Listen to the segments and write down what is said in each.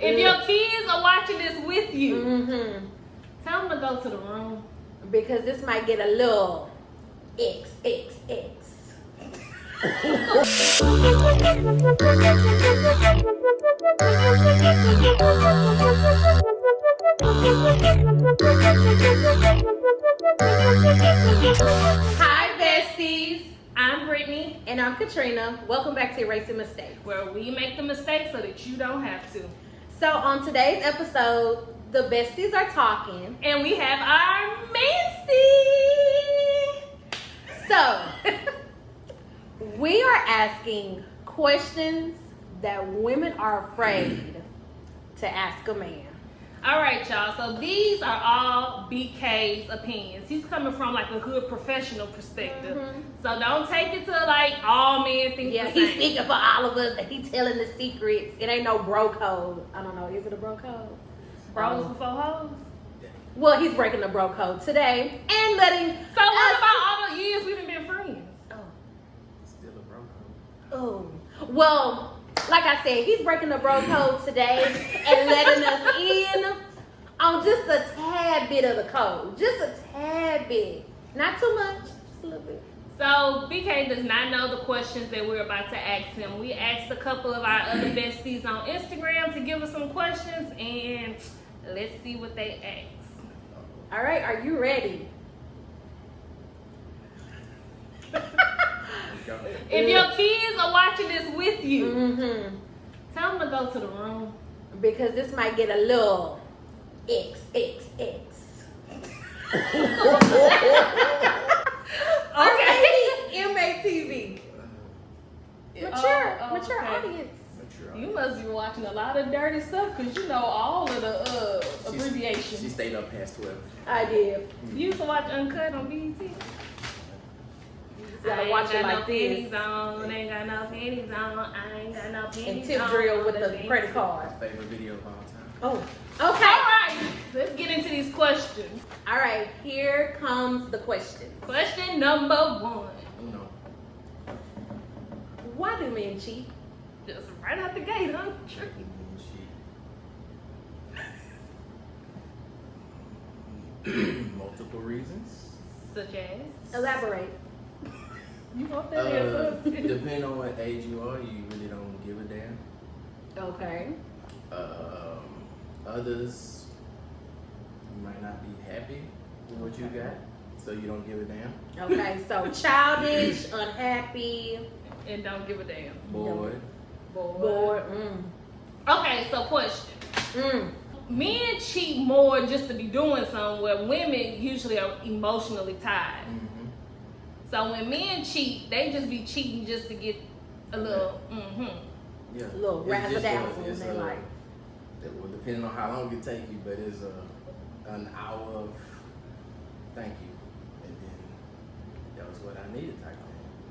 If your kids are watching this with you, tell them to go to the room. Because this might get a little XXX. Hi, besties. I'm Brittany. And I'm Katrina. Welcome back to Erasing Mistakes, where we make the mistakes so that you don't have to. So on today's episode, the besties are talking. And we have our Mancy. So, we are asking questions that women are afraid to ask a man. All right, y'all. So these are all BK's opinions. He's coming from like a good professional perspective. So don't take it to like all men think the same. He's speaking for all of us. He's telling the secrets. It ain't no bro code. I don't know. Is it a bro code? Bros before hoes? Well, he's breaking the bro code today and letting. So what about all the years we've been friends? Still a bro code. Oh. Well, like I said, he's breaking the bro code today and letting us in on just a tad bit of the code. Just a tad bit. Not too much. Just a little bit. So BK does not know the questions that we're about to ask him. We asked a couple of our other besties on Instagram to give us some questions, and let's see what they ask. All right, are you ready? If your kids are watching this with you, tell them to go to the room. Because this might get a little XXX. Okay. MATV. Mature okay. audience. You must be watching a lot of dirty stuff because you know all of the abbreviations. She stayed up past 12. I did. You used to watch Uncut on BET? Gotta watch it like this. Ain't got no panties on. I ain't got no panties on. And tip drill with the credit card. Favorite video of all time. Oh, okay. All right, let's get into these questions. All right, here comes the question. Question number 1. Uno. Why do men cheat? Just right out the gate, huh? Multiple reasons. Such as? Elaborate. You want that answer? Depending on what age you are, you really don't give a damn. Okay. Others, you might not be happy with what you got, so you don't give a damn. Okay, so childish, unhappy, And don't give a damn. Bored. bored. Okay, so question. Men cheat more just to be doing something, where women usually are emotionally tied. So when men cheat, they just be cheating just to get a little, Yeah. A little razzle dazzle in their life. Well, depending on how long it take you, but it's an hour of thank you, and then that was what I needed type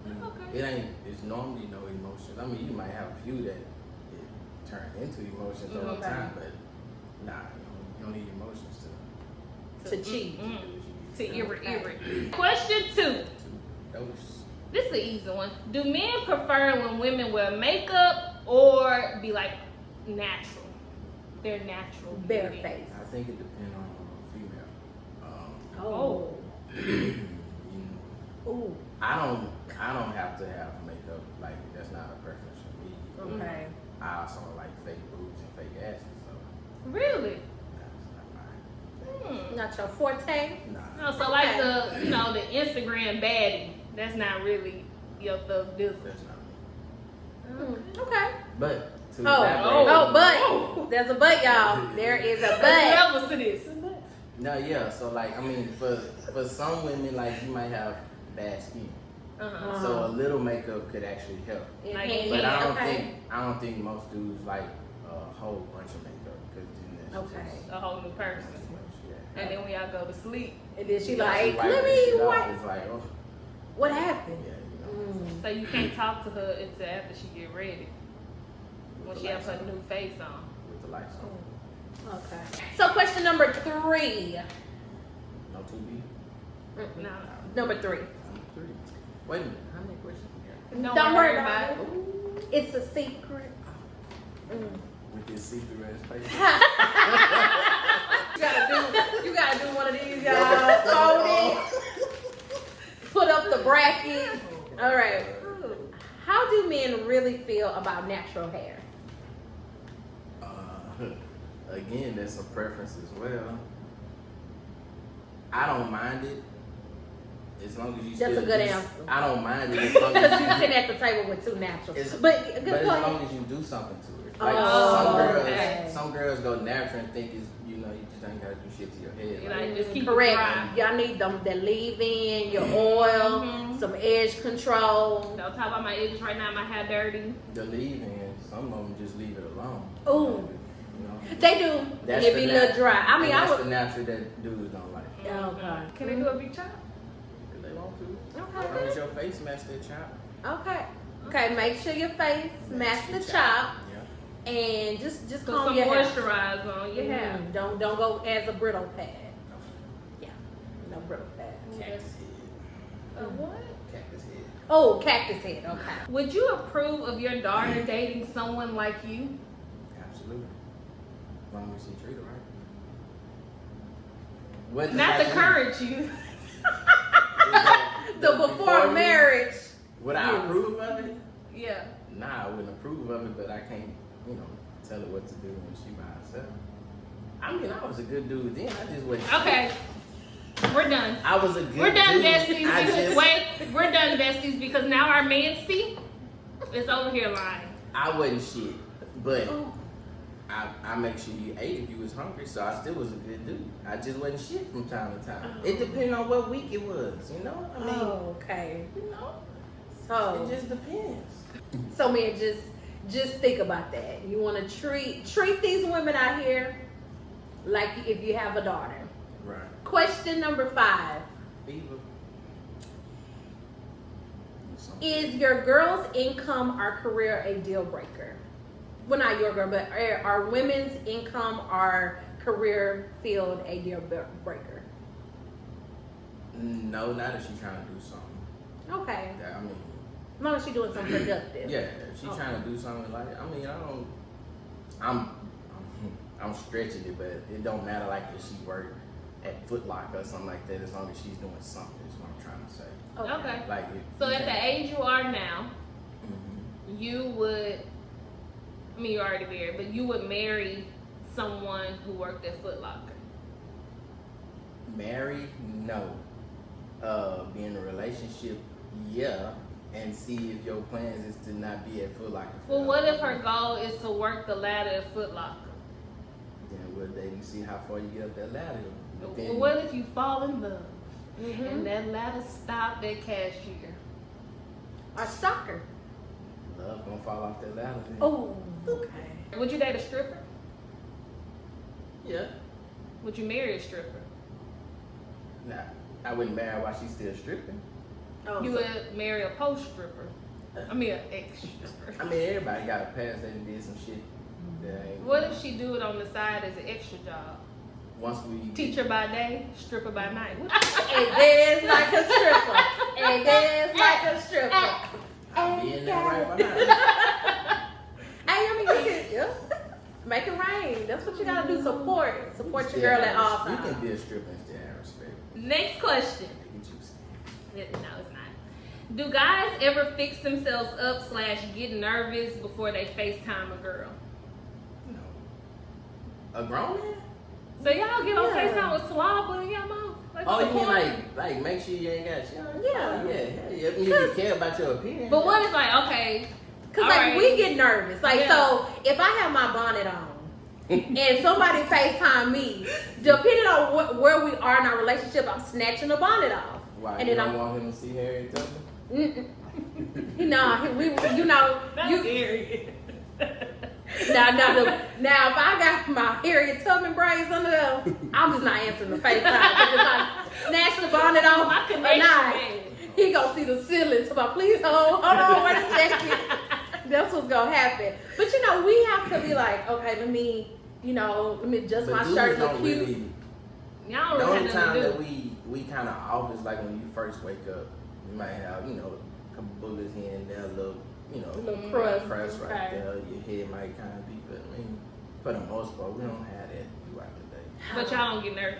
thing. Okay. It's normally no emotions. I mean, you might have a few that it turn into emotions over time, but nah, you don't need emotions To cheat. To irrit. Question 2. This is an easy one. Do men prefer when women wear makeup or be like natural? Their natural Bare beauty? face. I think it depends on the female. Oh. Ooh. I don't have to have makeup. Like, that's not a preference for me. Okay. I also like fake boobs and fake asses, so Really? that's not mine. Not your forte. Nah. No, so like the Instagram baddie, that's not really your thug business. That's not me. Okay. But to But there's a but, y'all. There is a There's but. levels to this. No, yeah. So like, I mean, for some women, like you might have bad skin, so a little makeup could actually help. Like, But Okay. I don't think most dudes like a whole bunch of makeup because then that's Okay. just A whole new person. too much, yeah. And then when y'all go to sleep, And then she Yeah, like, wiping let the me shit off, wipe. It's like, oh, What happened? yeah, you know. so you can't talk to her until after she get ready. With When the she have lights her on. new face on. With the lights on. Okay. So question number 3. No 2B. No. Number 3. Number 3. Wait a minute. How many questions we got? Don't worry about about it. It's a secret. with this see-through ass paper. You gotta do one of these, y'all. Fold it. Put up the bracket. All right. How do men really feel about natural hair? Again, that's a preference as well. I don't mind it as long as you. That's a good answer. I don't mind it as long as Because you're sitting at the table with two naturals. But good as point. long as you do something to it. Like some girls go natural and think it's you just ain't gotta do shit to your head. You Like, know, just keep Correct. it dry. Y'all need them the leave-in, your oil, some edge control. Don't talk about my edges right now. My hair dirty. the leave-in, some of them just leave it alone. Ooh. You know? They do. That's It the be a little dry. I mean, that's I the would. natural that dudes don't like. Okay. Can they do a big chop? If they want to. Okay. As long as your face match that chop. Okay. Okay. Make sure your face match the chop, Yeah. and just Put comb some your hair. moisturize on your hair. Don't go as a brittle pad. Yeah. No brittle pad. Cactus head. What? Cactus head. Oh, cactus head. Okay. Would you approve of your daughter dating someone like you? Absolutely. As long as she treat her right. What does Not the that current you. mean? Is that The before me? marriage. Would I approve of it? Yeah. Nah, I wouldn't approve of it, but I can't, tell her what to do when she by herself. I mean, I was a good dude then. I just wasn't. Okay. We're done. I was a good We're done, dude. besties. I just, Wait, we're done, besties, because now our Mancy is over here lying. I wasn't shit, but I make sure you ate if you was hungry, so I still was a good dude. I just wasn't shit from time to time. It depended on what week it was, I mean, Okay. you know, So it just depends. So man, just think about that. You want to treat these women out here like if you have a daughter. Right. Question number 5. Fever. Is your girl's income or career a deal breaker? Well, not your girl, but are women's income or career field a deal breaker? No, not if she's trying to do something. Okay. I mean, As long as she's doing something productive. yeah, if she's trying to do something like, I'm stretching it, but it don't matter like if she worked at Foot Locker or something like that, as long as she's doing something, is what I'm trying to say. Okay. Like, So at the age you are now, you would, you're already married, but you would marry someone who worked at Foot Locker. Marry? No. Be in a relationship? Yeah. And see if your plans is to not be at Foot Locker. Well, what if her goal is to work the ladder at Foot Locker? Then we'll date and see how far you get up that ladder. But then, Well, what if you fall in love and that ladder stopped at cashier? Or stalker. love gonna fall off that ladder? Then. Oh, okay. Would you date a stripper? Yeah. Would you marry a stripper? Nah, I wouldn't marry her while she's still stripping. Oh, You so- would marry a post stripper. An ex stripper. I mean, everybody got a past that did some shit that ain't. What if she do it on the side as an extra job? Once we Teacher by day, stripper by night. And dance like a stripper. And dance like a stripper. I'll be in there right behind her. Hey, I mean, you can, yeah. Make it rain. That's what you gotta do. Support your girl at all You times. can be a stripper and still have respect. Next question. Make it juicy. No, it's not. Do guys ever fix themselves up / get nervous before they FaceTime a girl? No. A grown man? So y'all get on Yeah. FaceTime with Swab and y'all mom? Oh, you mean like make sure you ain't got shit on? Yeah. Oh, yeah. I mean, you care about your opinion. But what if like, okay, Cause all like right. we get nervous. Like Yeah. so, if I have my bonnet on and somebody FaceTime me, depending on where we are in our relationship, I'm snatching the bonnet off. Why? And You then don't want him to see Harry Tubman? No, you know, That's you. scary. Now, if I got my Harriet Tubman braids under there, I'm just not answering the FaceTime. Because if I snatch the bonnet off My or connection, not, man. he gonna see the ceiling. So, please hold on, wait a second. That's what's gonna happen. But you know, we have to be like, okay, let me adjust my But shirt, dudes look don't cute. really. Y'all The don't only have time nothing to that do. we kind of off is like when you first wake up. You might have a couple bullets here and there, a little you know, A little crust. crust right Okay. there. Your head might kind of be, but I mean, for the most part, we don't have that throughout the day. But y'all don't get nervous.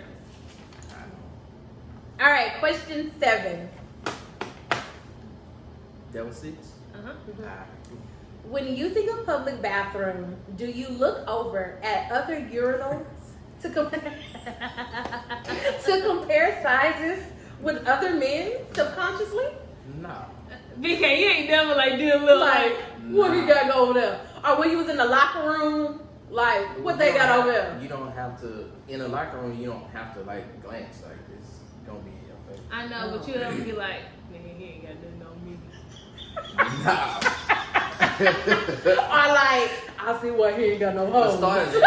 I know. All right, question 7. That was 6? Uh-huh. Alright. When using a public bathroom, do you look over at other urinals to compare sizes with other men subconsciously? No. BK, you ain't never like did a little Like, what you got over there? Or when you was in the locker room, like, what they got over there? You don't have to, in a locker room, you don't have to like glance like this. Don't be in your face. I know, but you ever be like, man, he ain't got nothing on me. Nah. Or like, I see why he ain't got no For hoes. starters, in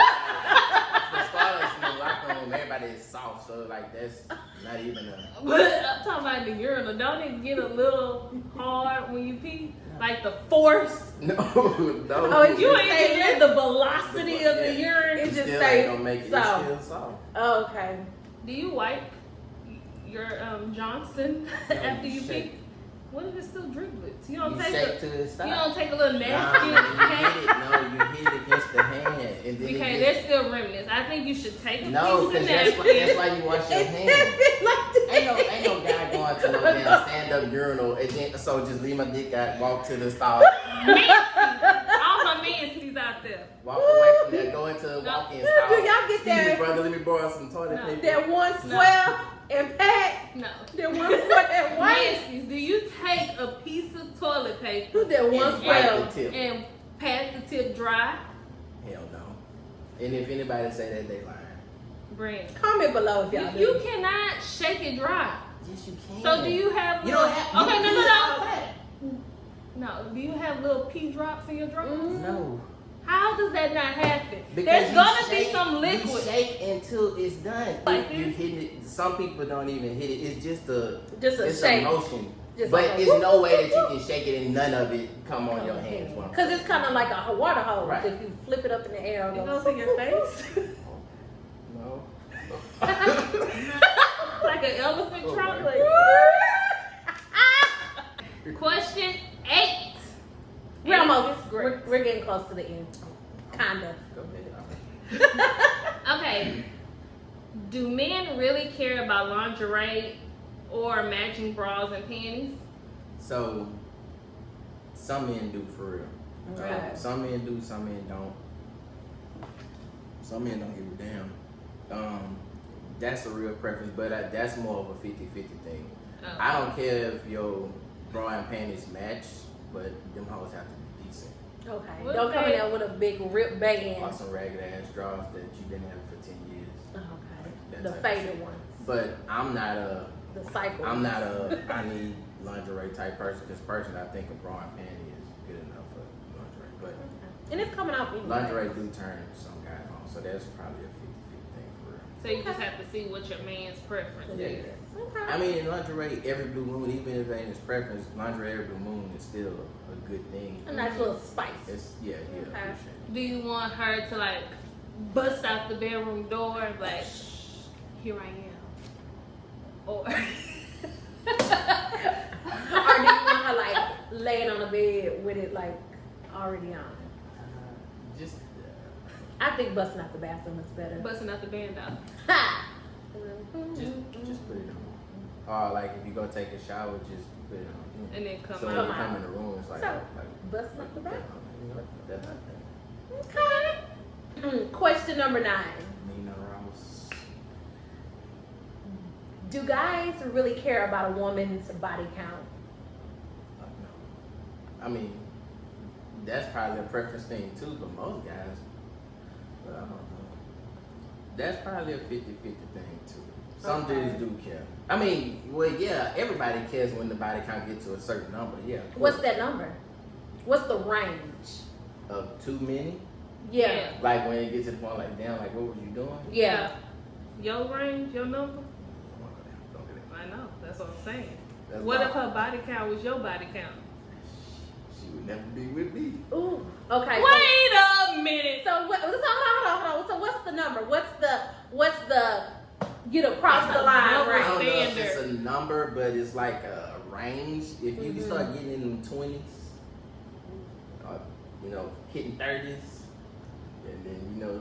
the locker room, everybody is soft, so like that's not even a. But I'm talking about the urinal. Don't it get a little hard when you pee? Like the force? No. Oh, You ain't even the velocity of the urine. It just still stays ain't gonna make it. It's soft. still soft. Oh, okay. Do you wipe your Johnson No, after you you shake. pee? What if it's still driblets? You don't You take shake till it you stops. don't take a little nasty. You hit it against the hand, and then Okay, it there's still remnants. I think you should take a no, piece of because that's napkin. why you wash your hands. Ain't no guy going to no damn stand up urinal and then so just leave my dick out, walk to the stall, Mansies. All my mansies out there. walk away from there, go into the walk-in stall. Do y'all get Excuse me, that? brother, let me borrow some toilet No. paper. That one square and pack. No. That one square and white. Mansies, do you take a piece of toilet paper That one And wipe square. the tip. and pat the tip dry? Hell no. And if anybody say that, they lying. Brandon. Comment below if y'all do. You cannot shake it dry. Yes, you can. So do you have You little, don't have. okay, you no, do no, it no. all that. No, do you have little pee drops in your drawers? Mm. No. How does that not happen? Because There's you gonna shake- be some You liquid. shake until it's done. Like You this? hit it. Some people don't even hit it. It's just a Just a a shake. motion. Just But like a it's whoop, no way that you can shake it and none of it come on your hands. what I'm Because it's kind of like a water hose. Right. If you flip it up in the air, It it'll goes go in your face. saying. No. Like an elephant Oh, trunk. my Like. Question 8. We're almost. It's great. We're getting close to the end. Kinda. Go ahead. Okay. Do men really care about lingerie or matching bras and panties? So, some men do for real. Okay. Some men do, some men don't. Some men don't give a damn. That's a real preference, but that's more of a 50-50 thing. Oh. I don't care if your bra and panties match, but them hoes have to be decent. Okay. What Don't come in they- there with a big rip band. Or some ragged ass drawers that you've been having for 10 years. Okay. That The type of faded shit. ones. But I'm not a I need lingerie type person, because personally I think a bra and panty is good enough for lingerie. But And it's coming off anyway. lingerie do turn some guys on, so that's probably a 50-50 thing for real. So you just have to see what your man's preference Yeah. is. Okay. I mean, in lingerie, every blue moon, even if it ain't his preference, lingerie every blue moon is still a good thing. A nice little spice. It's yeah, Okay. appreciate it. Do you want her to like bust out the bedroom door and like, here I am? Or Or do you want her like laying on the bed with it like already on? Just I think busting out the bathroom is better. busting out the band out? Ha! just put it on. Or like if you go take a shower, just put it on. And then come so when out. you come in the room, it's like, So, like busting out the bathroom. you know, that's not thing. Okay. Question number 9. Nina Rouse. Do guys really care about a woman's body count? No. I mean, that's probably a preference thing too, but most guys, but I don't know. That's probably a 50-50 thing too. Some Okay. dudes do care. I mean, well, yeah, everybody cares when the body count gets to a certain number. Yeah. of What's course. that number? What's the range? Of too many? Yeah. Like when it gets to the point like, damn, like what was you doing? Yeah. Your range, your number? Don't get it. I know. That's what I'm saying. That's What why if her body count was your body count? she would never be with me. Ooh. Okay. Wait a minute. So what? Hold on. So what's the number? What's the get across the line I Number. range? don't know if Standard. it's a number, but it's like a range. If you can start getting in the 20s, hitting 30s, and then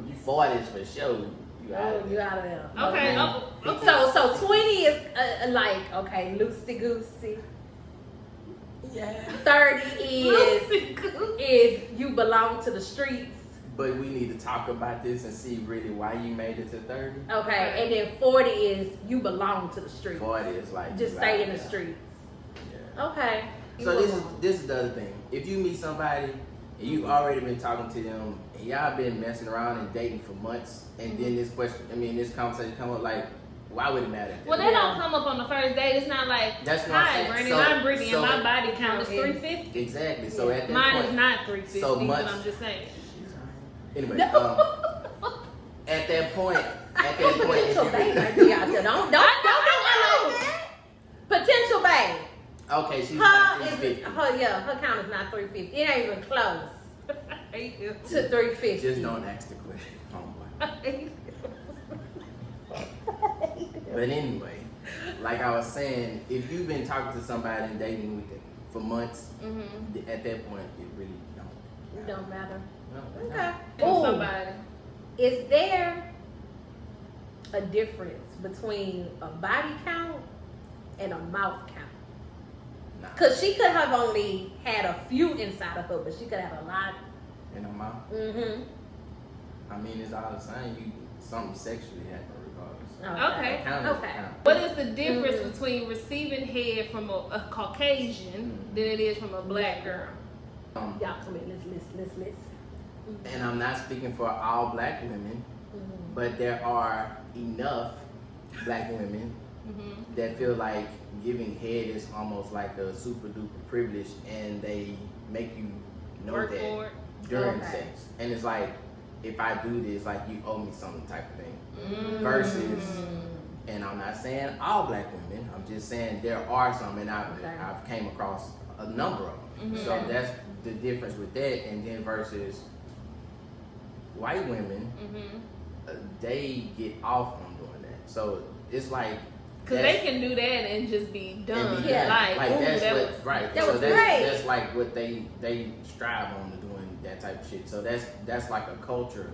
you 40s for sure. You out of there. Okay. Okay. So 20 is loosey goosey. Yeah. 30 is you belong to the streets. But we need to talk about this and see really why you made it to 30. Okay, and then 40 is you belong to the streets. 40 is like just stay in the streets. Yeah. Okay. So this is the other thing. If you meet somebody and you've already been talking to them and y'all been messing around and dating for months, and then this conversation come up, like, why would it matter? Well, they don't come up on the first date. It's not like, that's what I'm hi, saying. Brandon, I'm Brittany, and my body count is 350. Exactly. So at that mine point, is not 350. so but much. I'm just saying. Anyway, at that point, Potential babe might be out there. Don't that. Potential babe. Okay, she's not 350. Her count is not 350. It ain't even close to 350. Just don't ask the question, homeboy. But anyway, like I was saying, if you've been talking to somebody and dating with them for months, at that point, it really don't. It don't matter. No, Okay. Somebody. Is there a difference between a body count and a mouth count? Nah. Because she could have only had a few inside of her, but she could have a lot. In her mouth? Mm-hmm. I mean, it's all the same. Something sexually happened regardless. Okay. Okay. What is the difference between receiving head from a Caucasian than it is from a black girl? Y'all come in, let's listen. And I'm not speaking for all black women, but there are enough black women that feel like giving head is almost like a super duper privilege, and they make you know Work that for it. during sex. And it's like, if I do this, like, you owe me something type of thing. Versus, and I'm not saying all black women, I'm just saying there are some, and I've came across a number of them. So that's the difference with that. And then versus white women, they get off on doing that. So it's like, because they can do that and just be done. Yeah. That was great. That's like what they strive on to doing, that type of shit. So that's like a culture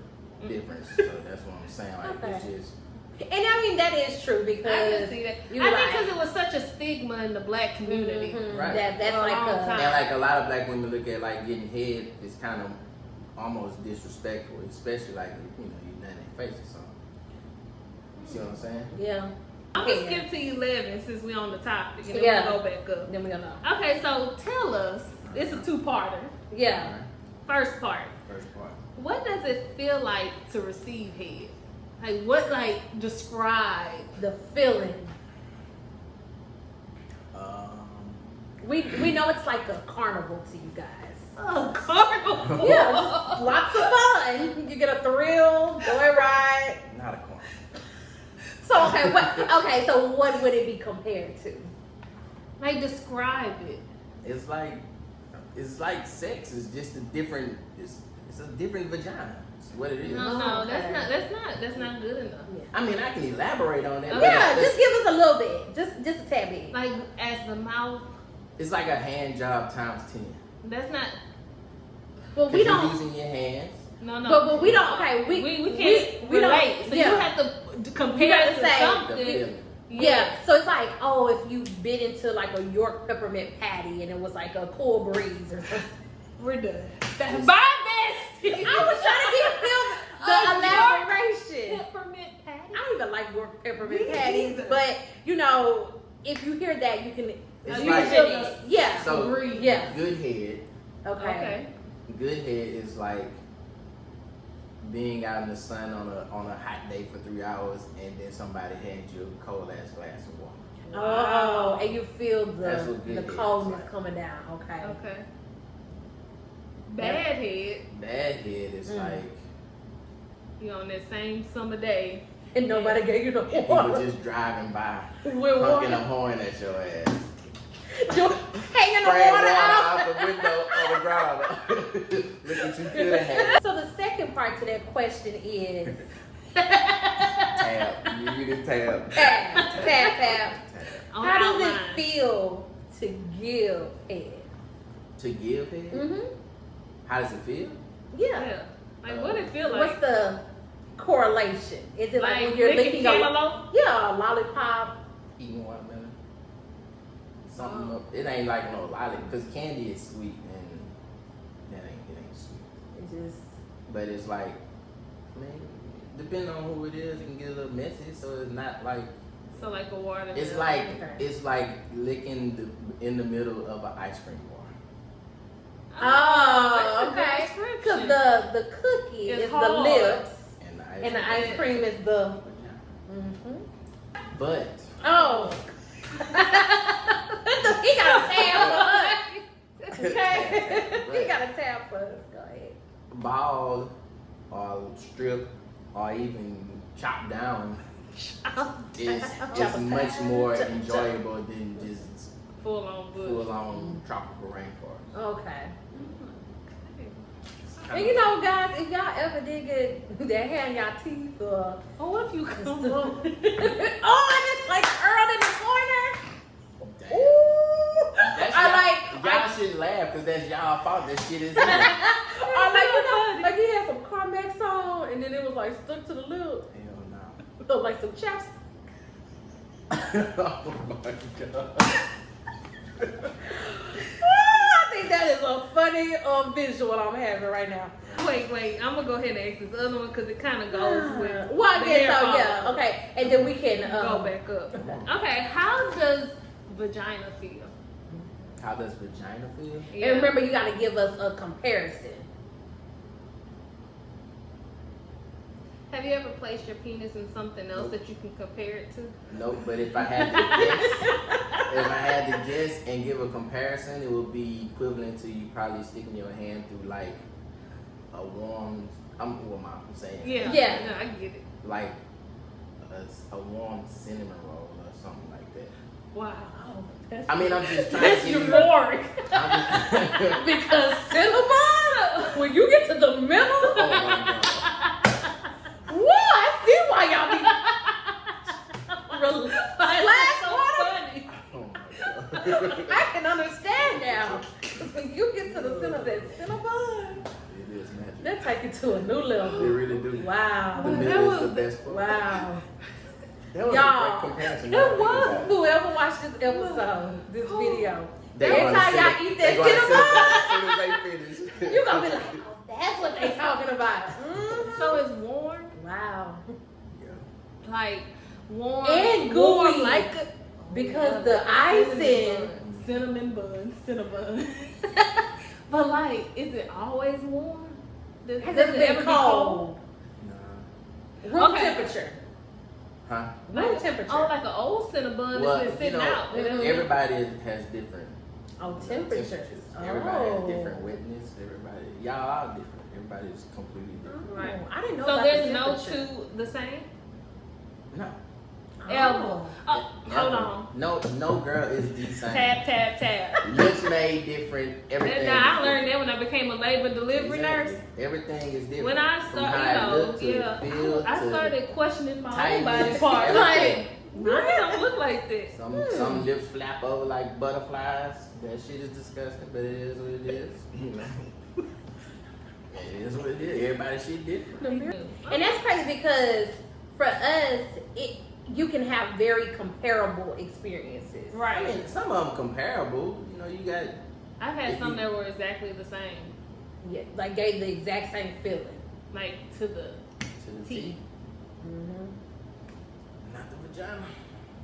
difference. So that's what I'm saying. Like it's just. And I mean that is true because I can see that. I think because it was such a stigma in the black community. Right. That's like and like a lot of black women look at like getting head is kind of almost disrespectful, especially like you done their face or something. You see what I'm saying? Yeah. I'm gonna skip to 11 since we on the topic, and then we'll go back up. Then we're gonna. Okay, so tell us. It's a two-parter. Yeah. Right. First part. What does it feel like to receive head? Like what? Like describe the feeling. We know it's like a carnival to you guys. Oh, carnival. Yeah, just lots of fun. You get a thrill, joyride. Not a carnival. So so what would it be compared to? Like describe it. It's like sex. It's just a different. It's a different vagina. It's what it is. No, that's not good enough. Yeah. I mean, I can elaborate on that. Yeah, just give us a little bit, just a tad bit. Like as the mouth. It's like a hand job times 10. That's not. Well, we don't. You're using your hands. No. But we don't. Okay, we can't relate. So you have to compare it to something. Yeah, so it's like, if you bit into like a York peppermint patty and it was like a cool breeze or something. We're done. Bye, bestie. I was trying to give the elaboration. Peppermint patty. I don't even like York peppermint patties, but if you hear that, you can. It's you like, can yeah. So agree. Yeah. Good head. Okay. Good head is like being out in the sun on a hot day for 3 hours, and then somebody hands you a cold ass glass of water. Oh, and you feel the coldness like. coming down. Okay. Okay. Bad head. Bad head is like you on that same summer day. And nobody gave you the people water. just driving by, With honking a horn at your ass. Hanging the water out the window on the ground. Look what you could have had. So the second part to that question is tab. You need a tab. Tab. How does it feel to give head? To give head? How does it feel? Yeah. Like, what it feel like? What's the correlation? Is it like when Like you're licking licking cantaloupe? a lollipop? Eating watermelon. Something up. It ain't like no lollipop because candy is sweet and it ain't sweet. It just. But it's like, I mean, depending on who it is, it can get a little messy. So it's not like. So like a watermelon. It's like licking in the middle of an ice cream bar. Oh, okay. Because the cookie is the lips, and the ice cream is the. Mm-hmm. But. Oh. He got a tab for us. Okay. He got a tab for us. Go ahead. Ball or strip or even chopped down is much more enjoyable than just full on tropical rainforest. Okay. And you know, guys, if y'all ever did get that hair in y'all teeth or what if you come home? and it's like curled in the corner. Damn. Ooh. Y'all shouldn't laugh because that's y'all fault. That shit is in. Or like he had some Carmex on and then it was like stuck to the lip. Hell no. Look like some chaps. Oh my god. I think that is a funny visual I'm having right now. Wait, I'm gonna go ahead and ask this other one because it kind of goes with. Well, yeah, okay, and then we can go back up. Okay, how does vagina feel? How does vagina feel? Yeah. And remember, you got to give us a comparison. Have you ever placed your penis in something else that you can compare it to? Nope, but if I had to guess, and give a comparison, it would be equivalent to you probably sticking your hand through like a warm. I'm saying. Yeah. No, I get it. Like a warm cinnamon roll or something like that. Wow. I mean, I'm just trying That's to give euphoric. Because cinnamon, when you get to the middle, Oh my god. whoa, I see why y'all be splash water. Oh my god. I can understand now. When you get to the center of that cinnamon, It is magic. that take you to a new level. They really do. Wow. The middle is the best part. Wow. That was Y'all, a great comparison. it was. Whoever watched this episode, this video, They every gonna time sit- y'all eat they that gonna sit cinnamon, as soon as they finish. you gonna be like, oh, that's what they talking about. So it's warm, Wow. Yeah. like warm And warm, gooey. like Because the icing. cinnamon bun. But like, is it always warm? Has Does it ever been be cold? Nah. Room Okay. temperature. Huh? Room temperature. Oh, like an old cinnamon Well, that's been sitting out. everybody has different temperatures. Everybody has different wetness. Y'all are different. Everybody's completely different. Right. I didn't know So about there's the no temperature. two the same? No. Ever. Oh, hold Never. on. No girl is the same. Tap. Lips made different. Everything. Now, I is learned that when I became a labor delivery Exactly. nurse. Everything is different. When I From how it look to started, feel I to started questioning my own tightness, body parts. everything. Like, mine don't look like this. Some lips flap over like butterflies. That shit is disgusting, but it is what it is. It is what it is. Everybody's shit different. And that's crazy because for us, you can have very comparable experiences. I Right. mean, some of them comparable. You know, you got I've had some that were exactly the same. Yeah, like gave the exact same feeling. Like to the to the T. T, not the vagina.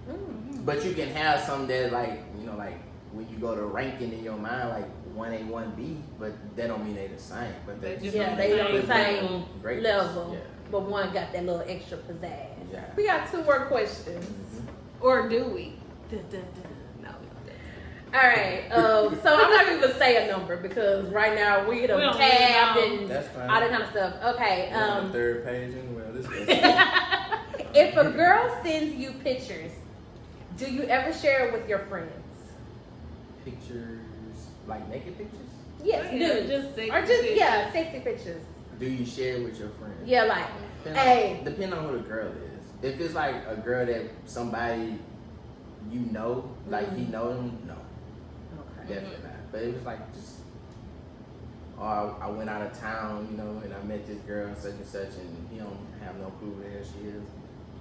Mm. But you can have some that like, you know, like when you go to ranking in your mind, like 1A, 1B, but that don't mean they the same. But they just Yeah, mean they on the different same greatness. level. Yeah. But one got that little extra pizzazz. Yeah. We got 2 more questions. or do we? No. All right. So I'm not even gonna say a number because right now we don't have really tabbed know. and That's fine. all that kind of stuff. Okay. We're on the third page anyway. This is If a girl sends you pictures, do you ever share it with your friends? pictures, like naked pictures. Yes, Yeah, nudes. just sexy or just pictures. sexy pictures. Do you share it with your friends? Yeah, like hey. Depending on who the girl is. If it's like a girl that somebody you know, like he know them, no, Okay. definitely not. But if it's like just Or I went out of town, you know, and I met this girl such and such, and he don't have no clue where she is.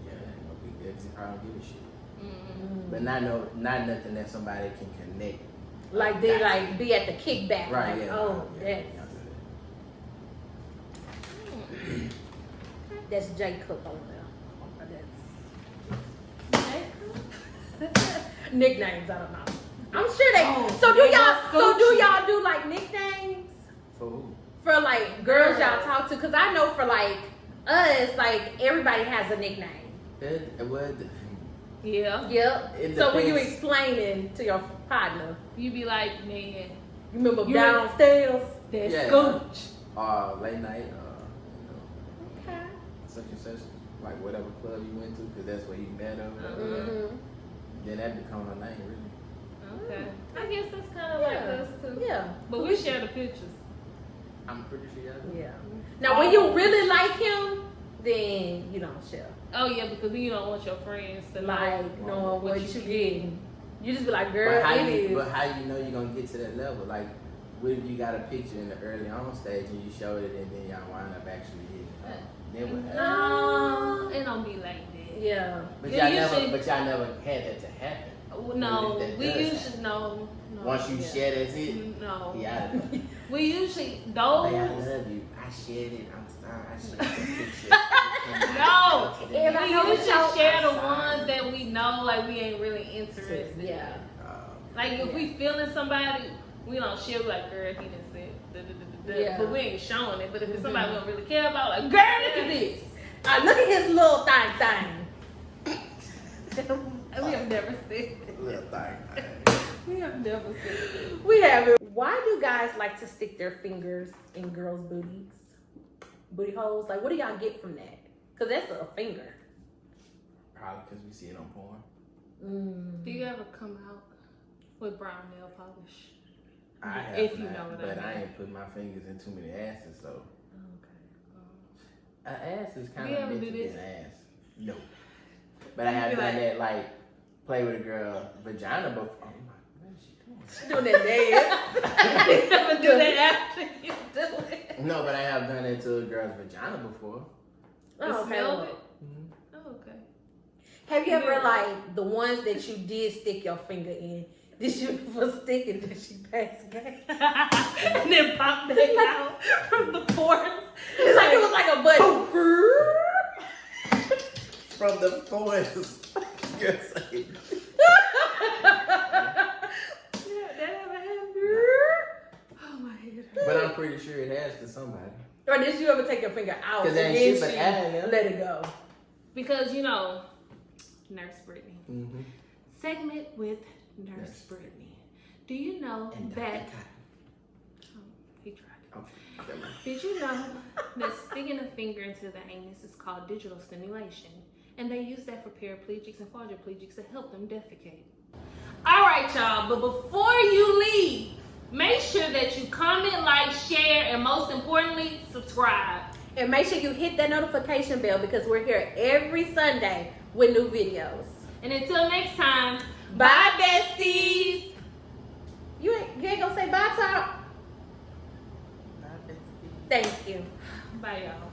Yeah, ain't no big deal. 'Cause he probably don't give a shit. But not nothing that somebody can connect. Like they like be at the kickback. Right. Like, Yeah. oh, Yeah. that's Jacob on there. Nicknames, I don't know. I'm sure they. So do y'all do like nicknames For who? for like girls y'all talk to? Cause I know for like us, like everybody has a nickname. It would. Yeah. Yep. It So when you depends. explaining to your partner, You be like, man, you remember You- downstairs? that's Yeah. Scooch. Late night, Okay. such and such, like whatever club you went to, because that's where you met her. Mm-hmm. Then that become her name, really. Okay. I guess that's kind of like us too. Yeah. But we share the pictures. I'm pretty sure y'all do. Yeah. Now, when you really like him, then you don't share. Oh yeah, because you don't want your friends to Like knowing what you getting. You just be like, girl, But how it you is. know you're gonna get to that level? Like, what if you got a picture in the early on stage and you showed it and then y'all wind up actually hitting? Then what happens? No, it don't be like that. Yeah. But Yeah, y'all you never had that to happen. No, What if that we does usually happen? no. Once you share, that's it. No. Yeah. We usually Hey, I those. love you. I shared it. I'm sorry. I shared the picture. No, If I we know usually what share the outside. ones that we know, like we ain't really interested. Yeah. Like if we feeling somebody, we don't share. Like, girl, he done said, Yeah. but we ain't showing it. But if it's somebody we don't really care about, like, girl, look at this. Look at his little thing. We have never said that. Little thing. We have never said that. We have it. Why do guys like to stick their fingers in girls' booties? Booty holes? Like, what do y'all get from that? Because that's a finger. Probably because we see it on porn. Do you ever come out with brown nail polish? I have If you not, know what I but I mean. ain't put my fingers in too many asses, so an ass is You kind of ever meant do to be this? an ass. No, but I have You be done like- that, like play with a girl vagina before. Oh my, what is she doing? She doing that dance. You never do that after you do it. No, but I have done it to a girl's vagina before. Oh, Smell okay. it? Oh, okay. Have you ever, like, the ones that you did stick your finger in, did you ever stick it that she passed gas? And then pop back out from the pores. It's like it was like a button. From the forest. Yes, I- Yeah, that ever happened? Oh my god. but I'm pretty sure it has to somebody. Or did you ever take your finger out 'Cause and that then shit she but ass. let it go? Because you know, Nurse Brittany. Mm-hmm. Segment with Nurse Brittany. Do you know And that? Dr. Oh, he tried it. Cotton. Okay, never mind. Did you know that sticking a finger into the anus is called digital stimulation? And they use that for paraplegics and quadriplegics to help them defecate. All right, y'all, but before you leave, make sure that you comment, like, share, and most importantly, subscribe. And make sure you hit that notification bell because we're here every Sunday with new videos. And until next time, Bye, besties. You ain't gonna say bye, Top? Thank you. bye, y'all.